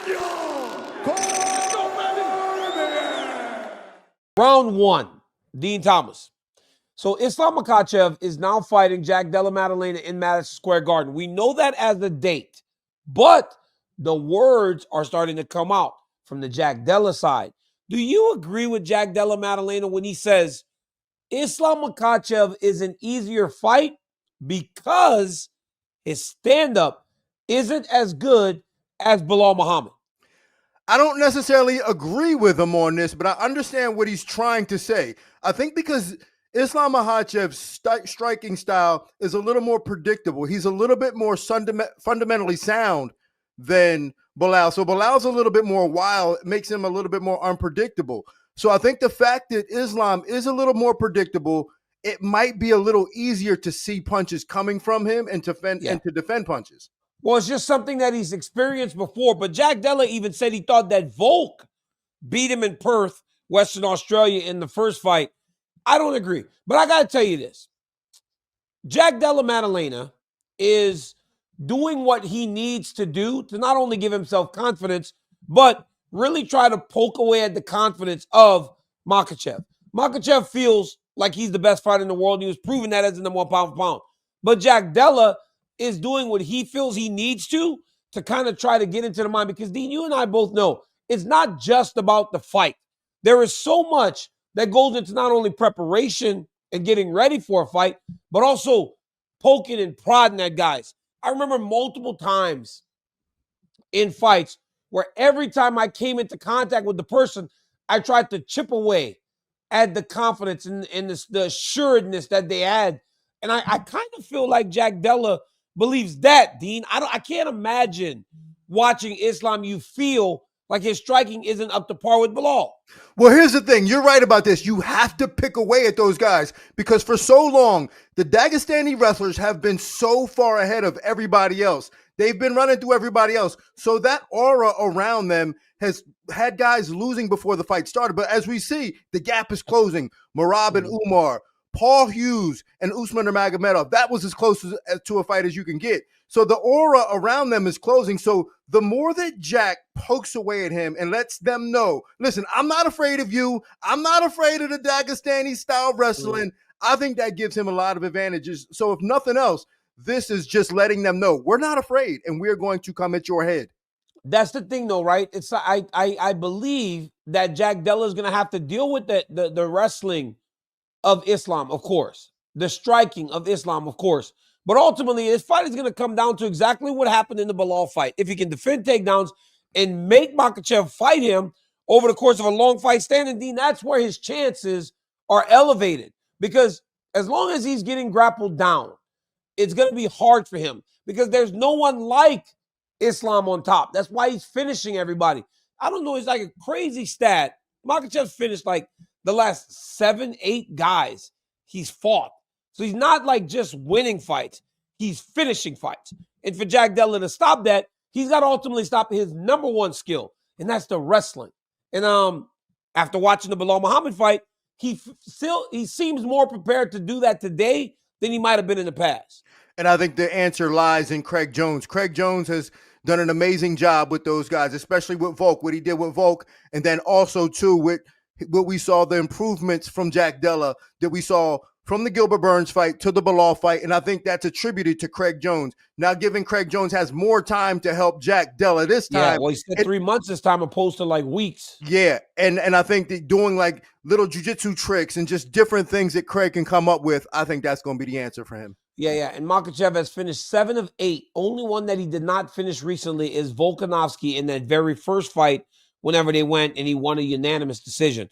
Daniel Cormier. Round one, Dean Thomas. So Islam Makhachev is now fighting Della Maddalena in Madison Square Garden. We know that as the date, but the words are starting to come out from the Della side. Do you agree with Della Maddalena when he says Islam Makhachev is an easier fight because his stand-up isn't as good as Bilal Muhammad? I don't necessarily agree with him on this, but I understand what he's trying to say. I think because Islam Makhachev's striking style is a little more predictable. He's a little bit more fundamentally sound than Bilal. So Bilal's a little bit more wild. It makes him a little bit more unpredictable. So I think the fact that Islam is a little more predictable, it might be a little easier to see punches coming from him and to defend punches. Well, it's just something that he's experienced before. But Della even said he thought that Volk beat him in Perth, Western Australia, in the first fight. I don't agree. But I got to tell you this. Della Maddalena is doing what he needs to do to not only give himself confidence, but really try to poke away at the confidence of Makhachev. Makhachev feels like he's the best fighter in the world. He was proving that as the number one pound for pound. But Della is doing what he feels he needs to kind of try to get into the mind. Because, Dean, you and I both know it's not just about the fight. There is so much that goes into not only preparation and getting ready for a fight, but also poking and prodding at guys. I remember multiple times in fights where every time I came into contact with the person, I tried to chip away at the confidence and the assuredness that they had. And I kind of feel like Della believes that, Dean. I can't imagine watching Islam, you feel like his striking isn't up to par with Bilal. Well, here's the thing. You're right about this. You have to pick away at those guys because for so long, the Dagestani wrestlers have been so far ahead of everybody else. They've been running through everybody else. So that aura around them has had guys losing before the fight started. But as we see, the gap is closing. Merab and Umar, Paul Hughes and Usman Nurmagomedov, that was as close to a fight as you can get. So the aura around them is closing. So the more that Jack pokes away at him and lets them know, listen, I'm not afraid of you. I'm not afraid of the Dagestani style wrestling. I think that gives him a lot of advantages. So if nothing else, this is just letting them know we're not afraid and we're going to come at your head. That's the thing, though, right? It's I believe that Della is going to have to deal with the wrestling of Islam, of course, the striking of Islam, of course. But ultimately, this fight is going to come down to exactly what happened in the Bilal fight. If he can defend takedowns and make Makhachev fight him over the course of a long fight standing, Dean, that's where his chances are elevated. Because as long as he's getting grappled down, it's going to be hard for him because there's no one like Islam on top. That's why he's finishing everybody. I don't know. It's like a crazy stat. Makhachev finished like the last 7, 8 guys he's fought. So he's not like just winning fights. He's finishing fights. And for Della to stop that, he's got to ultimately stop his number one skill, and that's the wrestling. And after watching the Bilal Muhammad fight, he seems more prepared to do that today than he might have been in the past. And I think the answer lies in Craig Jones. Craig Jones has done an amazing job with those guys, especially with Volk, what he did with Volk, and then also, too, with what we saw, the improvements from Della that we saw from the Gilbert Burns fight to the Bilal fight, and I think that's attributed to Craig Jones. Now, given Craig Jones has more time to help Della this time. Yeah, well, he said 3 months this time opposed to like weeks. Yeah, and I think that doing like little jiu-jitsu tricks and just different things that Craig can come up with, I think that's going to be the answer for him. Yeah, and Makhachev has finished 7 of 8. Only one that he did not finish recently is Volkanovski in that very first fight whenever they went, and he won a unanimous decision.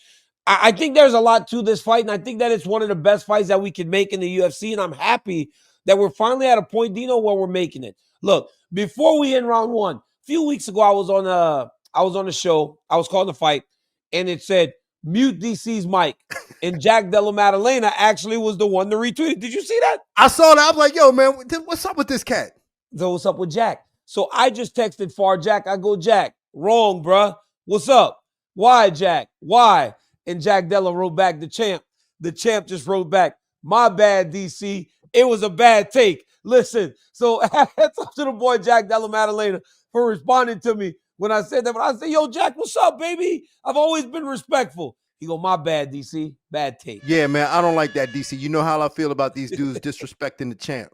I think there's a lot to this fight, and I think that it's one of the best fights that we can make in the UFC, and I'm happy that we're finally at a point, Dino, where we're making it. Look, before we end round one, a few weeks ago, I was on a show. I was calling the fight, and it said, mute DC's mic. And Della Maddalena actually was the one to retweet it. Did you see that? I saw that. I was like, yo, man, what's up with this cat? So what's up with Jack? So I just texted Far Jack. I go, Jack, wrong, bruh. What's up? Why, Jack? Why? And Della wrote back, the champ. The champ just wrote back, my bad, DC. It was a bad take. Listen, so hats up to the boy Della Maddalena for responding to me when I said that. But I said, yo, Jack, what's up, baby? I've always been respectful. He go, my bad, DC. Bad tape. Yeah, man, I don't like that, DC. You know how I feel about these dudes disrespecting the champ.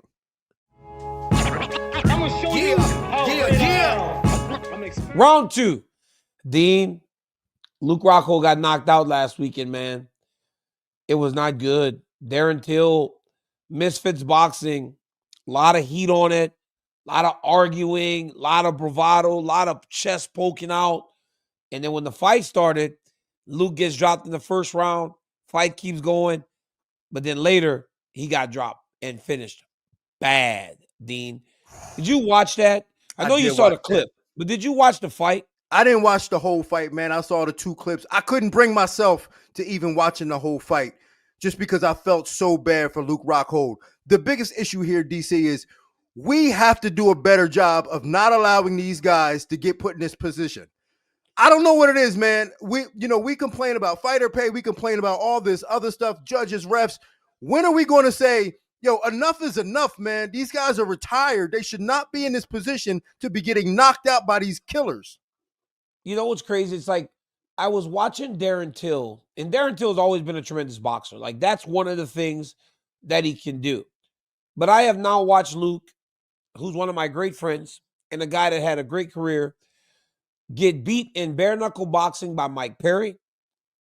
I'm gonna show you how great I am. Round 2. Dean, Luke Rockhold got knocked out last weekend, man. It was not good. Darren Till, Misfits Boxing, a lot of heat on it, a lot of arguing, a lot of bravado, a lot of chest poking out. And then when the fight started, Luke gets dropped in the first round. Fight keeps going. But then later, he got dropped and finished. Bad, Dean. Did you watch that? I know you saw the clip, but did you watch the fight? I didn't watch the whole fight, man. I saw the 2 clips. I couldn't bring myself to even watching the whole fight just because I felt so bad for Luke Rockhold. The biggest issue here, DC, is we have to do a better job of not allowing these guys to get put in this position. I don't know what it is, man. We complain about fighter pay. We complain about all this other stuff, judges, refs. When are we going to say, yo, enough is enough, man? These guys are retired. They should not be in this position to be getting knocked out by these killers. You know what's crazy? It's like I was watching Darren Till, and Darren Till has always been a tremendous boxer. Like, that's one of the things that he can do. But I have now watched Luke, who's one of my great friends and a guy that had a great career, get beat in bare knuckle boxing by Mike Perry,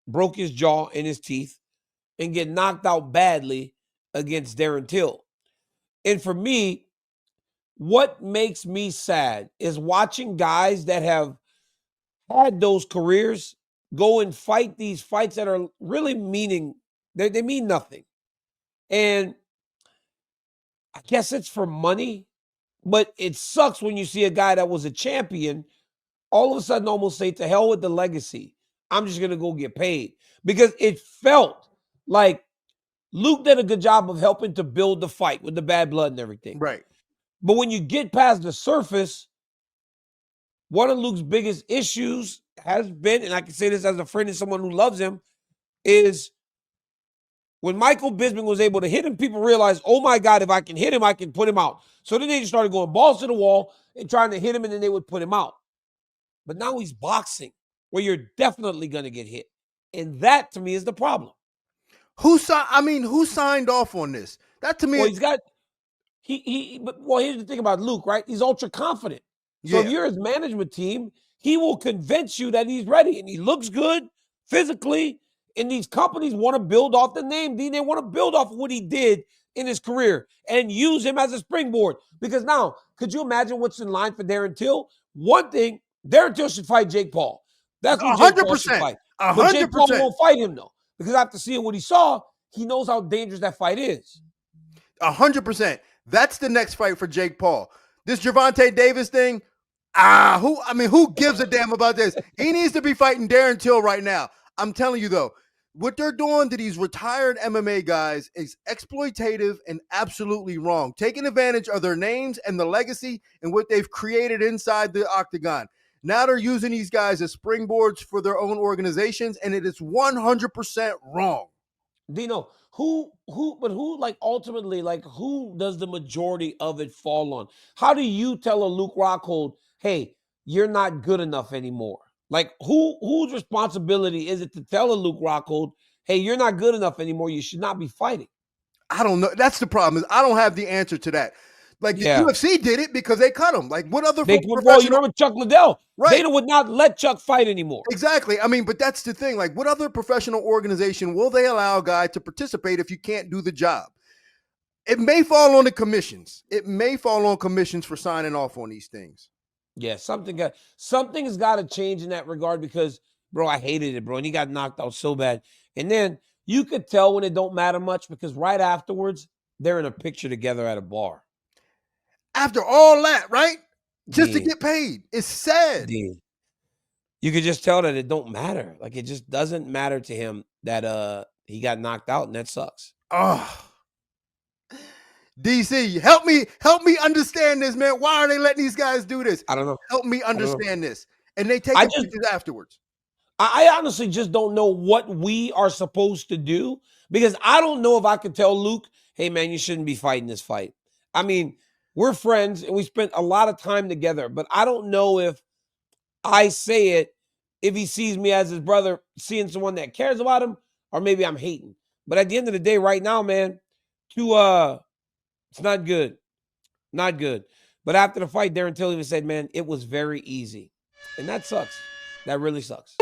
broke his jaw and his teeth, and get knocked out badly against Darren Till. And for me, what makes me sad is watching guys that have had those careers go and fight these fights that are really they mean nothing. And I guess it's for money, but it sucks when you see a guy that was a champion all of a sudden almost say, to hell with the legacy. I'm just going to go get paid. Because it felt like Luke did a good job of helping to build the fight with the bad blood and everything. Right. But when you get past the surface, one of Luke's biggest issues has been, and I can say this as a friend and someone who loves him, is when Michael Bisping was able to hit him, people realized, oh my God, if I can hit him, I can put him out. So then they just started going balls to the wall and trying to hit him, and then they would put him out. But now he's boxing, where you're definitely going to get hit. And that, to me, is the problem. Who signed off on this? That, to me, well, he's got but here's the thing about Luke, right? He's ultra confident. So if you're his management team, he will convince you that he's ready, and he looks good physically. And these companies want to build off the name. They want to build off what he did in his career and use him as a springboard. Because now, could you imagine what's in line for Darren Till? One thing, Darren Till should fight Jake Paul. That's what Jake Paul should fight. But Jake Paul won't fight him, though. Because after seeing what he saw, he knows how dangerous that fight is. 100%. That's the next fight for Jake Paul. This Gervonta Davis thing, who gives a damn about this? He needs to be fighting Darren Till right now. I'm telling you, though, what they're doing to these retired MMA guys is exploitative and absolutely wrong, taking advantage of their names and the legacy and what they've created inside the octagon. Now they're using these guys as springboards for their own organizations, and it is 100% wrong. Dino, who ultimately, who does the majority of it fall on? How do you tell a Luke Rockhold, hey, you're not good enough anymore? Like, whose responsibility is it to tell a Luke Rockhold, hey, you're not good enough anymore, you should not be fighting? I don't know. That's the problem, is I don't have the answer to that. Like, the UFC did it because they cut him. Like, what other professional... you remember Chuck Liddell? Right. They would not let Chuck fight anymore. Exactly. But that's the thing. Like, what other professional organization will they allow a guy to participate if you can't do the job? It may fall on the commissions. It may fall on commissions for signing off on these things. Yeah, something's got to change in that regard because, bro, I hated it, bro. And he got knocked out so bad. And then you could tell when it don't matter much because right afterwards, they're in a picture together at a bar. After all that, right? Just to get paid. It's sad. You could just tell that it don't matter. Like, it just doesn't matter to him that he got knocked out, and that sucks. Oh. DC, help me understand this, man. Why are they letting these guys do this? I don't know. Help me understand this. And they take pictures afterwards. I honestly just don't know what we are supposed to do because I don't know if I could tell Luke, hey, man, you shouldn't be fighting this fight. I mean, we're friends and we spent a lot of time together, but I don't know if I say it if he sees me as his brother, seeing someone that cares about him, or maybe I'm hating. But at the end of the day, right now, man, it's not good. Not good. But after the fight, Darren Till even said, man, it was very easy. And that sucks. That really sucks.